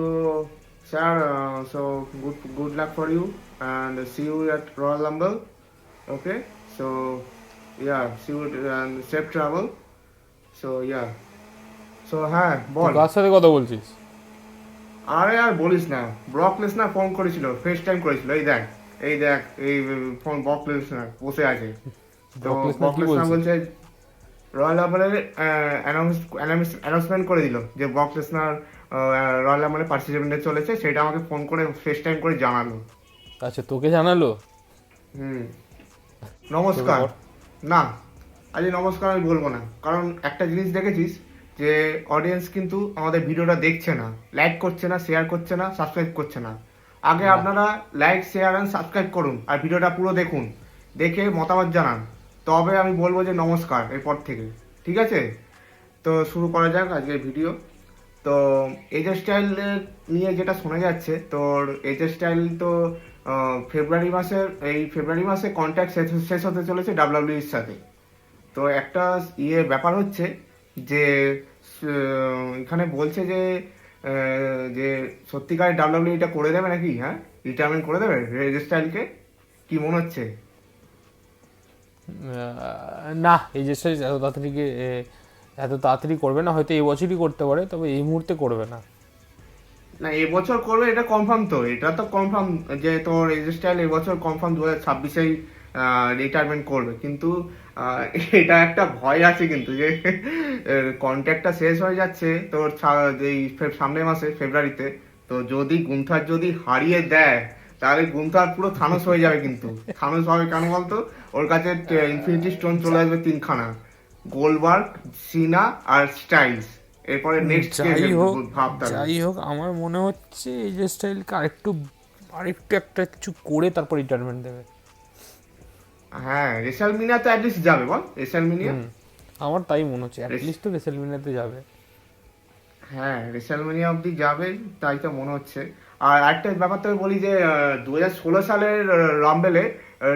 So, sir, so good luck for you and see you at Royal Rumble. Okay. So, yeah, see you and safe travel. So, yeah. So, হ্যাঁ তুই বল। কার সাথে কথা বলছিস? আরে আর বলিস না, ব্রক লেসনার ফোন করেছিল, ফেস টাইম করেছিল। এই দেখ এই ফোন ব্রক লেসনার বসে আছে। তো ব্রক লেসনার ব্রক কি লেসনার বলছে? বলছে রয়্যাল রাম্বলের অ্যানাউন্সমেন্ট করে দিল যে ব্রক লেসনার রয়্যাল রাম্বলে পার্টিসিপেন্টে চলেছে, সেটা আমাকে ফোন করে ফেস টাইম করে জানালো। আচ্ছা, তোকে জানালো? হুম। তবে নমস্কার। না, আজ নমস্কার আমি বলবো না, কারণ একটা জিনিস দেখেছিস যে অডিয়েন্স কিন্তু আমাদের ভিডিওটা দেখছে না, লাইক করছে না, শেয়ার করছে না, সাবস্ক্রাইব করছে না। আগে না। আপনারা লাইক শেয়ার অ্যান্ড সাবস্ক্রাইব করুন আর ভিডিওটা পুরো দেখুন, দেখে মতামত জানান, তবে আমি বলবো যে নমস্কার এরপর থেকে। ঠিক আছে, তো শুরু করা যাক আজকের ভিডিও। তো এজের স্টাইল নিয়ে যেটা শোনা যাচ্ছে, তোর এজের স্টাইল তো ফেব্রুয়ারি মাসে কন্ট্যাক্ট শেষ হতে চলেছে ডাব্লিউডাব্লিউইর সাথে। তো একটা ব্যাপার হচ্ছে যে এখানে বলছে যে সত্যিকারের ডাব্লিউডাব্লিউ এটা করে দেবে নাকি, হ্যাঁ, রিটায়ারমেন্ট করে দেবে এজের স্টাইলকে, কি মনে হচ্ছে? না, এই যে এত তাড়াতাড়ি করবে না, হয়তো এই বছরই করতে পারে, তবে এই মুহূর্তে করবে না। না, এবছর করবে এটা কনফার্ম, তো এটা তো কনফার্ম যে তোর এজের স্টাইল এবছর কনফার্ম 2026-এই রিটায়ারমেন্ট করবে, কিন্তু আহ, এটা একটা ভয় আছে কিন্তু যে কন্ট্রাক্টটা শেষ হয়ে যাচ্ছে তোর এই সামনের মাসে ফেব্রুয়ারিতে। তো যদি গুন্থার যদি হারিয়ে দেয়, তাহলে গুন্থার পুরো থানোস হয়ে যাবে। কিন্তু থানোস হবে কেন বলতো? ওর কাছে ইনফিনিটি স্টোন চলে আসবে 3খানা, গোলবার্গ, সিনা আর স্টাইলস। এরপরে নেক্সট কে যাই হোক, ভাব তাহলে। আমার মনে হচ্ছে এই যে স্টাইলকে আরেকটু একটা কিছু করে তারপর রিটায়ারমেন্ট দেবে। হ্যাঁ, রেসালমিনিয়া তো অ্যাটলিস্ট যাবে, বল রেসালমিনিয়া। আমার তাই মনে হচ্ছে, অ্যাটলিস্ট তো রেসেলমিনাতে যাবে। হ্যাঁ, রেসালমেনিয়া অব্দি যাবে, তাই তো মনে হচ্ছে। আর একটা ব্যাপার তোকে বলি যে 2016 সালের রাম্বেলে,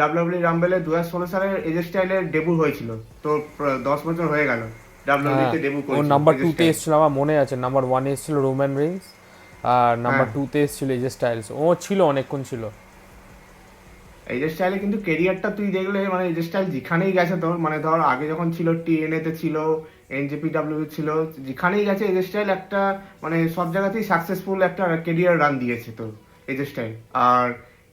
ডাব্লিউডাব্লিউ রাম্বেলে 2016 সালের এজে স্টাইলের ডেবু হয়েছিল। তো 10 বছর হয়ে গেল হ্যাঁ, ডাব্লিউডাব্লিউতে ডেবু ও করেছিল নাম্বার এজে 2-তে স্টাইল। এসেছিল, আমার মনে আছে। নাম্বার 1-এ এসেছিল রোম্যান রিংস, আর নাম্বার হ্যাঁ, 2-তে এসেছিল এজে স্টাইলস। ও ছিল, অনেকক্ষণ ছিল। এজে স্টাইলে কিন্তু কেরিয়ারটা তুই দেখলে, মানে এজে স্টাইল যেখানেই গেছে তোর, মানে ধর আগে যখন ছিল টিএনএ তে ছিল, এনজেপিডব্লিউ ছিল, যেখানেই গেছে এজে স্টাইল একটা মানে সব জায়গাতেই সাকসেসফুল একটা কেরিয়ার রান দিয়েছে তোর এজে স্টাইল। আর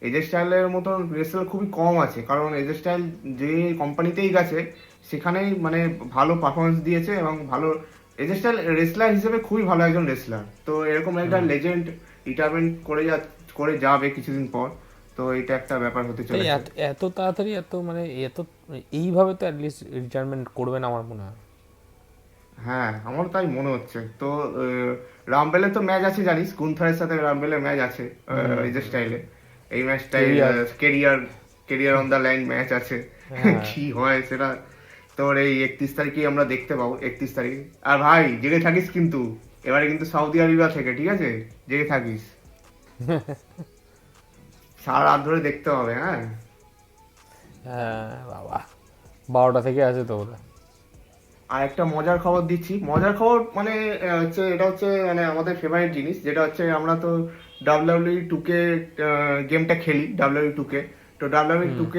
এজে স্টাইলের মতন রেসলার খুবই কম আছে, কারণ এজে স্টাইল যে কোম্পানিতেই গেছে সেখানেই মানে ভালো পারফরমেন্স দিয়েছে এবং ভালো এজে স্টাইল রেসলার হিসেবে খুবই ভালো একজন রেসলার। তো এরকম একটা লেজেন্ড রিটায়ারমেন্ট করে যাবে কিছুদিন পর। তো এটা একটা ব্যাপার হতে তাই চলেছে। এত এত তাড়াতাড়ি এত এইভাবে তো অ্যাটলিস্ট রিটায়ারমেন্ট করবে না আমার মনে হয়। হ্যাঁ, আমার তাই মনে হচ্ছে। তো রামবেলে তো ম্যাচ আছে জানিস, গুন্থারের সাথে রামবেলের ম্যাচ আছে এই যে স্টাইলে। এই ম্যাচটাই career. Career career on the line match আছে। হ্যাঁ। কি হয় সেটা তোর এই 31 তারিখে আমরা দেখতে পাবো, 31 তারিখ। আর ভাই জেগে থাকিস কিন্তু, এবারে কিন্তু সৌদি আরবিয়া থেকে, ঠিক আছে, জেগে থাকিস, সারা রাত ধরে দেখতে হবে। হ্যাঁ, হ্যাঁ বাবা, 12টা থেকে আছে তো ওরা। আর একটা মজার খবর দিচ্ছি, মজার খবর মানে এটা হচ্ছে মানে আমাদের ফেভারিট জিনিস, যেটা হচ্ছে আমরা তো ডাব্লিউডাব্লিউ 2K গেমটা খেলি, ডাব্লিউডাব্লিউ 2K। তো ডাব্লিউডাব্লিউ 2K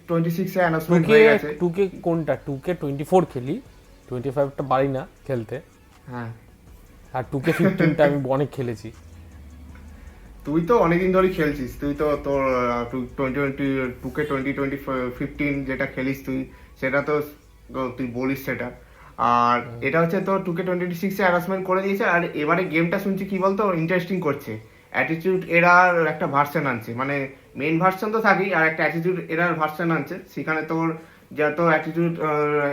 26-এ অ্যানাউন্সমেন্ট টুকে হয়ে গেছে। টুকে কোনটা? 2K24 খেলি, 25টা পারি না খেলতে। হ্যাঁ, আর 2K15টা আমি অনেক খেলেছি। তুই তো অনেকদিন ধরেই খেলছিস, তুই তো তোর 2K2015 যেটা খেলিস তুই, সেটা তো তুই বলিস সেটা। আর এটা হচ্ছে তো 2K26-এ অ্যানাউন্সমেন্ট করে দিয়েছে। আর এবারে গেমটা শুনছি কি বলতো ইন্টারেস্টিং করছে, অ্যাটিটিউড এরার একটা ভার্সন আনছে, মানে মেইন ভার্সন তো থাকেই, আর একটা অ্যাটিটিউড এরার ভার্সন আনছে। সেখানে তোর যত অ্যাটিটিউড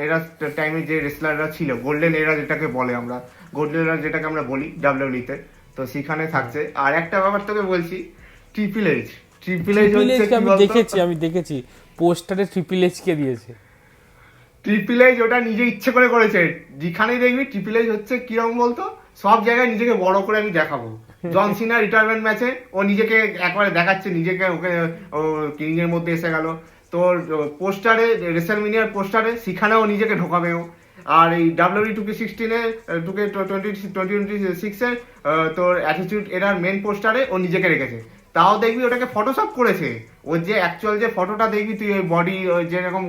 এরা টাইমে যে রেসলাররা ছিল, গোল্ডেন এরা যেটাকে বলে আমরা, গোল্ডেন এরা যেটাকে আমরা বলি ডাব্লিউডাব্লিউতে, তো সেখানে থাকছে। আর একটা ব্যাপার তোকে বলছি, triple H triple H triple হচ্ছে এইচকে কি আমি বলতো, দেখেছি, পোস্টারে ট্রিপল এইচকে দিয়েছে। ট্রিপল এইচ ওটা নিজে ইচ্ছে করে করেছে। যেখানেই দেখবি ট্রিপল এইচ হচ্ছে কিরকম বলতো, সব জায়গায় নিজেকে বড় করে আমি দেখাবো। জন সিনা রিটায়ারমেন্ট ম্যাচে ও নিজেকে একবারে দেখাচ্ছে, নিজেকে ওকে ও কিং এর মধ্যে এসে গেল। তোর পোস্টারে, রেসেলমেনিয়ার পোস্টারে, সেখানেও নিজেকে ঢোকাবে ও। আর এই ডাব্লিউডি 2K16 এ 2026 এ তোর অ্যাটিটিউড এরার মেন পোস্টারে ও নিজেকে রেখেছে। তাও দেখবি ওটাকে ফটোশপ করেছে। ওর যে অ্যাকচুয়াল যে ফটোটা দেখবি তুই, ওই বডি যেরকম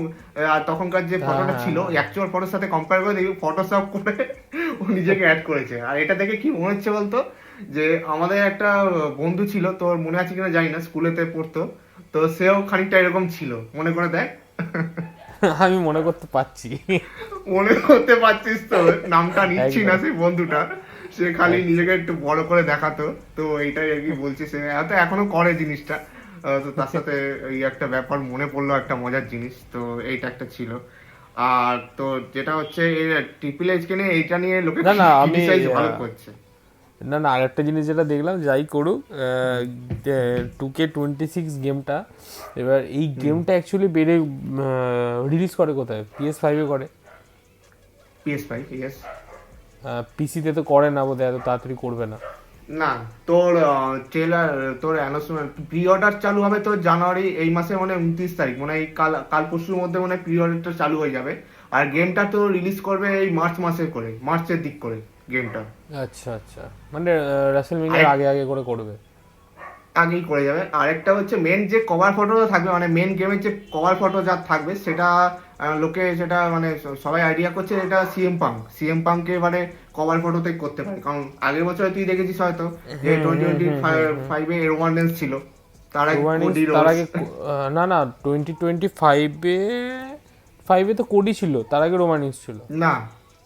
তখনকার যে ফটোটা ছিল অ্যাকচুয়াল ফটোর সাথে কম্পেয়ার করে দেখবি ফটোশপ করে ও নিজেকে অ্যাড করেছে। আর এটা দেখে কি মনে হচ্ছে বলতো, যে আমাদের একটা বন্ধু ছিল, তোর মনে আছে কিনা জানি না, স্কুলেতে পড়তো, তো সেও খানিকটা এরকম ছিল, মনে করে দেখ। আমি মনে করতে পারছি। মনে করতে পারছিস তো, নামটা নিচ্ছি না সেই বন্ধুটা, সে খালি নিজেকে একটু বড় করে দেখাতো। তো এইটাই আর কি বলছি, সে হয়তো এখনো করে জিনিসটা। তো তার সাথে এই একটা ব্যাপার মনে পড়লো, একটা মজার জিনিস, তো এইটা একটা ছিল। আর তো যেটা হচ্ছে ট্রিপল এইচ কে নিয়ে, এইটা নিয়ে লোকে না, না, আমি criticize ভালো করছে। না, না, আরেকটা জিনিস যেটা দেখলাম, যাই করুক 2K26 গেমটা, এবার এই গেমটা অ্যাকচুয়ালি বেড়ে রিলিজ করে কোথায়? PS5 এ করে, PS5 ইয়েস। পিসিতে তো করে না বোধহয়, এত তাড়াতাড়ি করবে না। না, তোর ট্রেলার, তোর অ্যানাউন্সমেন্ট, প্রি অর্ডার চালু হবে তোর জানুয়ারি, এই মাসে মানে 29 তারিখ, মানে এই কাল কাল পরশুর মধ্যে মানে প্রি অর্ডারটা চালু হয়ে যাবে। আর গেমটা তো রিলিজ করবে এই মার্চ মাসে করে, মার্চের দিক করে গেমটা। আচ্ছা, আচ্ছা, মানে রাসেলমেনিয়ার আগে আগে করে করবে। আগেই করে যাবে। আরেকটা হচ্ছে মেন যে কভার ফটোটা থাকবে, মানে মেন গেমের যে কভার ফটো যা থাকবে সেটা লোকে সেটা মানে সবাই আইডিয়া করছে এটা সিএম পাংকে মানে কভার ফটোতে করতে পারে। কারণ আগের বছর তুই দেখেছিস হয়তো যে 2025 এ রোমান্স ছিল, তার আগে কোডি তার রোজ। আগে না, না, 2025 এ তো কোডি ছিল, তার আগে রোমানিক্স ছিল। না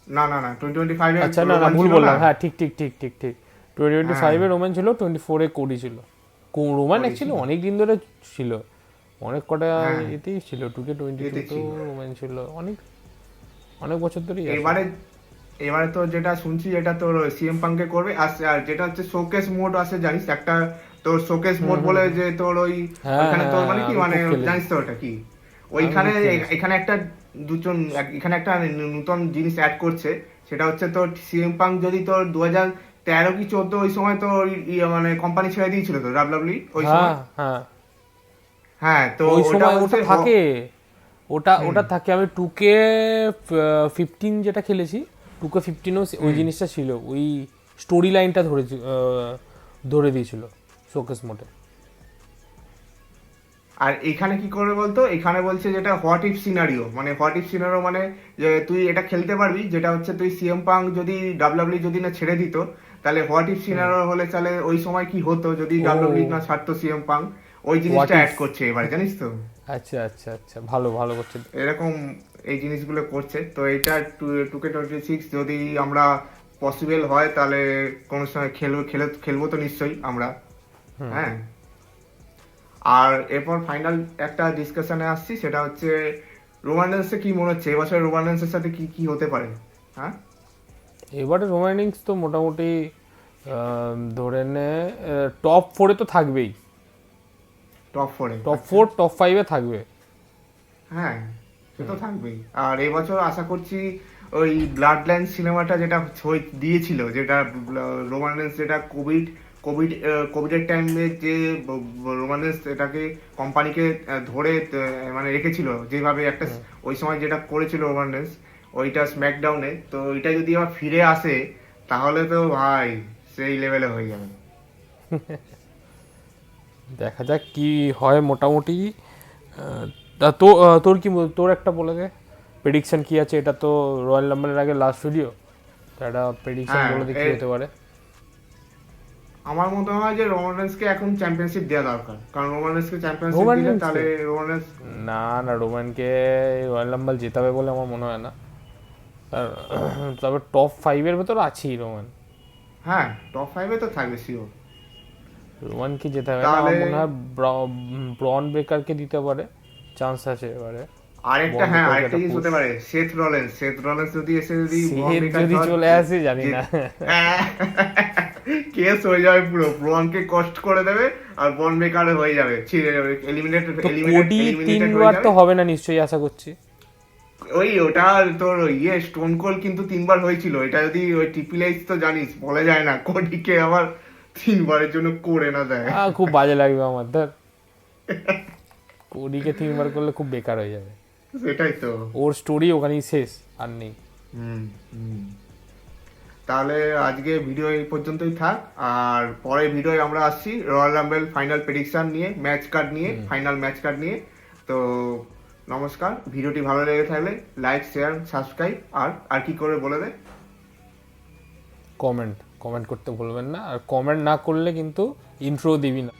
না না না 2025 এ আচ্ছা, না, না, ভুল বললাম, হ্যাঁ, ঠিক, ঠিক, ঠিক, ঠিক, ঠিক, 2025 এ রোমান ছিল, 24 এ কোডি ছিল। রোমান অ্যাকচুয়ালি অনেক দিন ধরে ছিল, অনেক কটা এতেই ছিল, 2K22 তো রোমান ছিল, অনেক অনেক বছর ধরেই আছে। এবারে তো যেটা শুনছি এটা তোর সিএম পাংকে করবে। আর যেটা হচ্ছে শোকেস মোড আছে জানিস, একটা তোর শোকেস মোড বলে, যে তোর ওইখানে তোর মানে কি মানে জানিস তো ওটা কি, ওইখানে এখানে একটা দুজন এখানে একটা নতুন জিনিস অ্যাড করছে। সেটা হচ্ছে তোর সিএম পাং যদি তোর 2013 কি 14 ওই সময় তো মানে কোম্পানি ছেড়ে দিয়েছিল তো ডাব্লিউডাব্লিউ ওই সময়। হ্যাঁ, হ্যাঁ, তো ওই সময় ওটা বলছে থাকে, ওটা থাকে। আমি 2K15 যেটা খেলেছি, 2K15 ওই জিনিসটা ছিল, ওই স্টোরি লাইনটা ধরে দিয়েছিল শোকেস মোডে। আর এখানে কি করবে বলতো, এখানে বলছে যেটা হোয়াট ইফ সিনারিও, মানে হোয়াট ইফ সিনারিও মানে যে তুই এটা খেলতে পারবি, যেটা হচ্ছে তুই সিএম পাং যদি ডাব্লিউডাব্লিউ যদি না ছেড়ে দিত, তাহলে হোয়াট ইফ সিনারিও হলে তাহলে ওই সময় কি হতো যদি ডাব্লিউডাব্লিউ না ছাড়তো সিএম পাং, ওই জিনিসটা অ্যাড করছে এবারে, জানিস তো। আচ্ছা, আচ্ছা, আচ্ছা, ভালো ভালো করছে। এরকম এই জিনিসগুলো করছে। তো এটা 2K26 যদি আমরা পসিবল হয় তাহলে কোনো সময় খেলবো তো নিশ্চয়ই আমরা। হ্যাঁ, আর এরপর ফাইনাল একটা ডিসকাশনে আসছি, সেটা হচ্ছে রোমান্সে কি মনে হচ্ছে এবছর রোমান্সের সাথে কি কি হতে পারে? হ্যাঁ, এবারে রোমানিক্স তো মোটামুটি ধরে নে টপ 4-এ তো থাকবেই, টপ 4-এ, টপ 4, টপ 5-এ থাকবে। হ্যাঁ, সে তো থাকবেই। আর এবছর আশা করছি ওই ব্লাড লাইন সিনেমাটা যেটা দিয়েছিল, যেটা রোমান্স, যেটা কোভিডের টাইমে যে রোমান্স এটাকে কোম্পানিকে ধরে মানে রেখেছিল, যেভাবে একটা ওই সময় যেটা করেছিল রোমান্স ওইটা স্ম্যাকডাউনে, তো ওইটা যদি আবার ফিরে আসে তাহলে তো ভাই সেই লেভেলে হয়ে যাবে। দেখা যাক কি হয়। মোটামুটি তোর কি তোর একটা বলে দে, প্রেডিকশন কি আছে? এটা তো রয়্যাল নাম্বারের আগে লাস্ট ভিডিও, তো একটা প্রেডিকশন বলে দে কি হতে পারে। আমার মনে হয় যে রোমান্সকে এখন চ্যাম্পিয়নশিপ দেওয়া দরকার, কারণ রোমান্সকে চ্যাম্পিয়নশিপ দিলে তাহলে রোমান্স, না, না, রোমানকে রয়্যাল নাম্বার জেতাবে বলে আমার মনে হয় না। তবে টপ 5-এর ভেতর আছেই রোমান। হ্যাঁ, টপ 5-এ তো থাকবে শিওর। রোমান কি জেতাবে না, আমার মনে হয় ব্রন বেকারকে দিতে পারে, চান্স আছে এবারে। আরেকটা জিনিস হতে পারে, সেথ রলেন্স যদি এসে যদি চলে আসে, জানি না, কেস হয়ে যাবে পুরো, ব্রনকে কষ্ট করে দেবে আর ব্রন বেকার হয়ে যাবে, ছিঁড়ে যাবে, এলিমিনেটেড তিনবার তো হবে না নিশ্চয়ই, আশা করছি। ওটা তোর স্টোন কোল কিন্তু 3বার হয়েছিল, এটা যদি ওই ট্রিপল এইচ তো জানিস বলা যায় না, কোডিকে আবার 3বারের জন্য করে না দেয়, খুব বাজে লাগবে আমার, ধর কোডিকে 3বার করলে খুব বেকার হয়ে যাবে। সেটাই তো, ওর স্টোরি ওখানেই শেষ, আর নেই। হুম হুম। তাহলে আজকে ভিডিও এই পর্যন্তই থাক, আর পরের ভিডিও আমরা আসছি রয়্যাল রাম্বেল ফাইনাল প্রেডিকশন নিয়ে, ম্যাচ কার্ড নিয়ে, ফাইনাল ম্যাচ কার্ড নিয়ে। তো নমস্কার, ভিডিওটি ভালো লেগে থাকলে লাইক, শেয়ার, সাবস্ক্রাইব, আর আর কি করে বলে দে। কমেন্ট করতে ভুলবেন না, আর কমেন্ট না করলে কিন্তু ইন্ট্রো দিবি না।